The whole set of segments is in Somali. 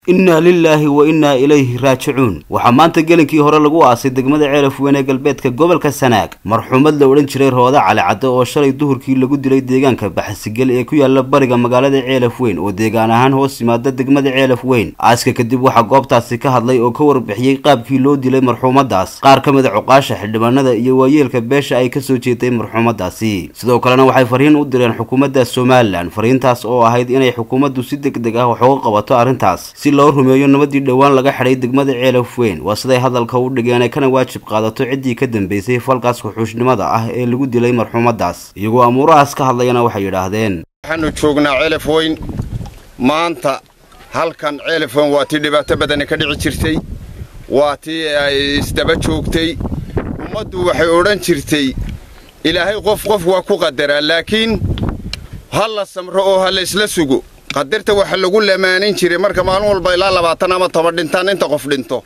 إنا لله وإنا إليه راجعون وحمانت جلنكي هور لغو آسي دقمدا عيلف وينه قلبيدك gobolka Sanaag marxuumad la oran jiray Rooda Cali Cadde oo shalay duhurkii lagu dilay deegaanka Baxsigal ee ku yaala bariga magaalada Ceelaf Weyn oo deegaan ahaan hoos yimaada degmada Ceelaf Weyn aaska kadib waxa goobtaasi ka hadlay oo ka warbixiyay qaabkii loo dilay marxuumadaas qaar ka mid ah cuqaasha xildhibaanada iyo waayeelka beesha ay ka soo jeetay marxuumadaasi sidoo kalena waxay fariin u direen xukuumadda Soomaaliland fariintaas oo ahayd inay xukuumaddu si degdeg ah wax uga qabato arrintaas loo rumeeyo nabadii dhawaan laga xidhay degmada Ceelaf Weyn waa siday hadalka u dhigeen kana waajib qaadato cidii ka dambeysay falkaas xushnimada ah ee lagu dilay marxuumadaas iyagoo amuurahaas ka hadlayana waxay yiraahdeen waxaanu joognaa Ceelaf Weyn maanta halkan Ceelaf Weyn waa tii dhibaato badan ka dhici jirtay waa tii ay isdaba joogtay ummaddu waxay oran jirtay ilaahay qof waa ku qadaraa laakiin hal la samro oo hal isla sugo qadarta waxa lagu lamaanin jiray marka maalin walba ilaa 20 ama 10 dhintaan inta qof dhinto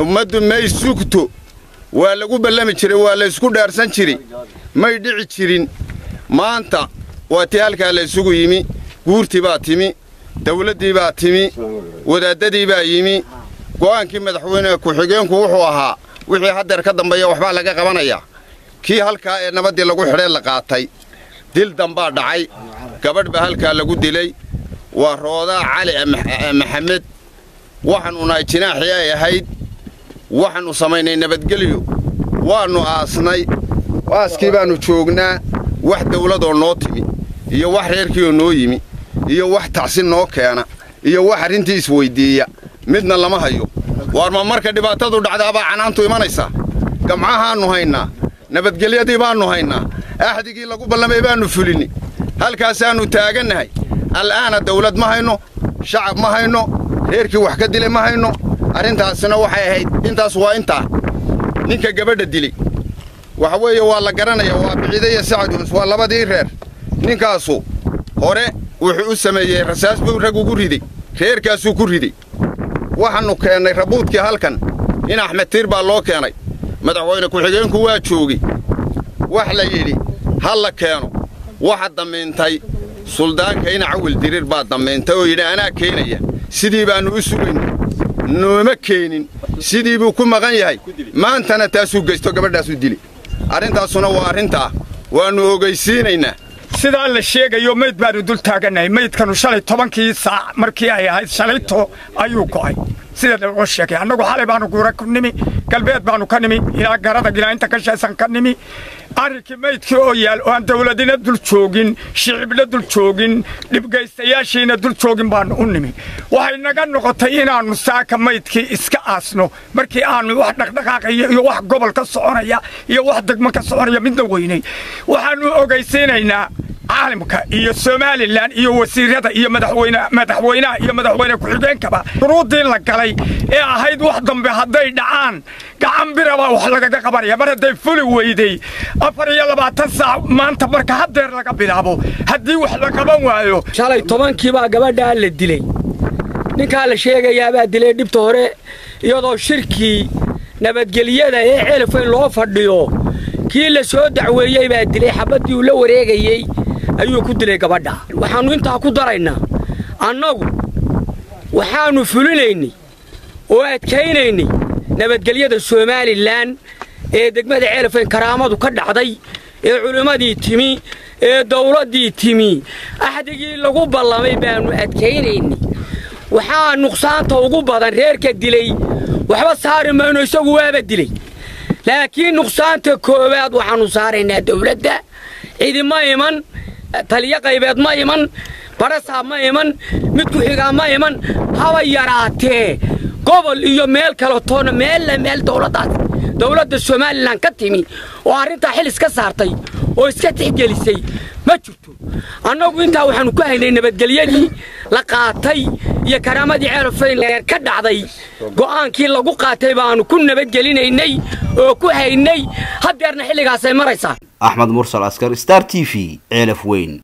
ummaddu may sugto waa lagu ballami jiray waa la isku dhaarsan jiray may dhici jirin maanta waa tiyalka la isugu yimi guurti baa timi dawladii baa timi wadaadadii baa yimi go'aankii madaxweynaha ku xigeenku wuxuu ahaa wixii hadeer ka dambeeya waxba laga qabanaya kii halka ee nabadii lagu xidhay la qaatay dil dambaa dhacay gabadh ba halka lagu dilay waa Rooda Cali Maxamed waxaanu jinaaxi ay ahayd waxaanu sameynay nabadgeliyo waanu aasnay waaskii baanu joognaa wax dawladoo noo timi iyo wax reerkii noo yimi iyo wax tacsin noo keena iyo wax arintii isweydiiya midna lama hayo warma marka dhibaatadu dhacdaaba canaantu imanaysa gamcahaanu haynaa nabadgelyadii baanu haynaa ahdigii lagu ballamay baanu fulini halkaasaanu taaganahay al'aana dawlad ma hayno shacab ma hayno reerkii wax ka dilay ma hayno arintaasina waxay ahayd intaas waa inta ninka gabadha dilay waxa weeye waa la garanaya waa biciidaya Sacad waa labadii reer ninkaasu hore wuxuu u sameeyay rasaas buu rag ugu riday reerkaasu ku riday waxaanu keenay rabuudkii halkan in Axmed Tiir baa loo keenay madaxweyne ku xigeenku waa joogay wax la yiri hal la keeno waxa dameentay suldaanka in Cawil Diriir baa dameentay oo yiri ana keenaya sidii baanu u sugayn nooma keenin sidii buu ku maqan yahay maantana taasuu geysto gabadhaas u dilay arintaasuna waa arinta waanu ogeysiinaynaa sida la sheegayo mayd baanu dul taaganahay maydkanu shalay 10kii saac markii ay ahayd shalayto ayuu go'ay sida loo sheegay annagu xalay baanu guura ku nimi galbeed baanu ka nimi ilaa garada gilaanta ka shaysan ka nimi arrinkii maydkii oo yaal oo aan dawladina dul joogin shicibna dul joogin dhibgeystayaashiina dul joogin baanu u nimi waxay naga noqotay inaanu saaka maydkii iska aasno markii aanu wax dhaqdhaqaaqay iyo wax gobol ka soconaya iyo wax degmo ka soconaya midna weynay waxaanu ogeysiinaynaa caalamka iyo Soomaaliland iyo wasiirada iyo madaxweynaha iyo madaxweyne ku xigeenkaba shuruudii la galay ee ahayd wax dambe haday dhacaan gacan biraba wax laga qabanaya mar haday fuli weyday 24 saac maanta marka hadeer laga bilaabo hadii wax la qaban waayo shalay 10kii baa gabadha la dilay ninka la sheegaya baa dilay dhibta hore iyadoo shirkii nabadgelyada ee Ceelaf Weyn loo fadhiyo kii la soo dacweeyay baa dilay xabadii uu la wareegayay ayuu ku dilay gabadha waxaanu inta ku daraynaa annagu waxaanu fulinaynay oo adkaynaynay nabadgelyada Soomaaliland ee degmada Ceelaf Weyn karaamadu ka dhacday ee culimadii timi ee dawladii timi ahdigii lagu ballamay baanu adkaynaynay waxaa nuqsaanta ugu badan reerka dilay waxba saari maayno isagu waaba dilay laakiin nuqsaanta koobaad waxaanu saaraynaa dawladda ciidamo iman taliya qaybeed ma iman barasa ma iman mid ku xiga ma iman haba yaraatee gobol iyo meel kale toona meel dawladda Soomaaliland ka timi oo arinta xil iska saartay oo iska tixgelisay ma jirto annagu inta waxaanu ku haynay nabadgelyadii la qaatay iyo karaamadii Ceelaf Weyn ka dhacday go'aankii lagu qaatay baanu ku nabadgelinaynay oo ku haynay hadeerna xilligaas ay maraysaa Ahmed Mursal Askar Star TV Ceelaf Weyn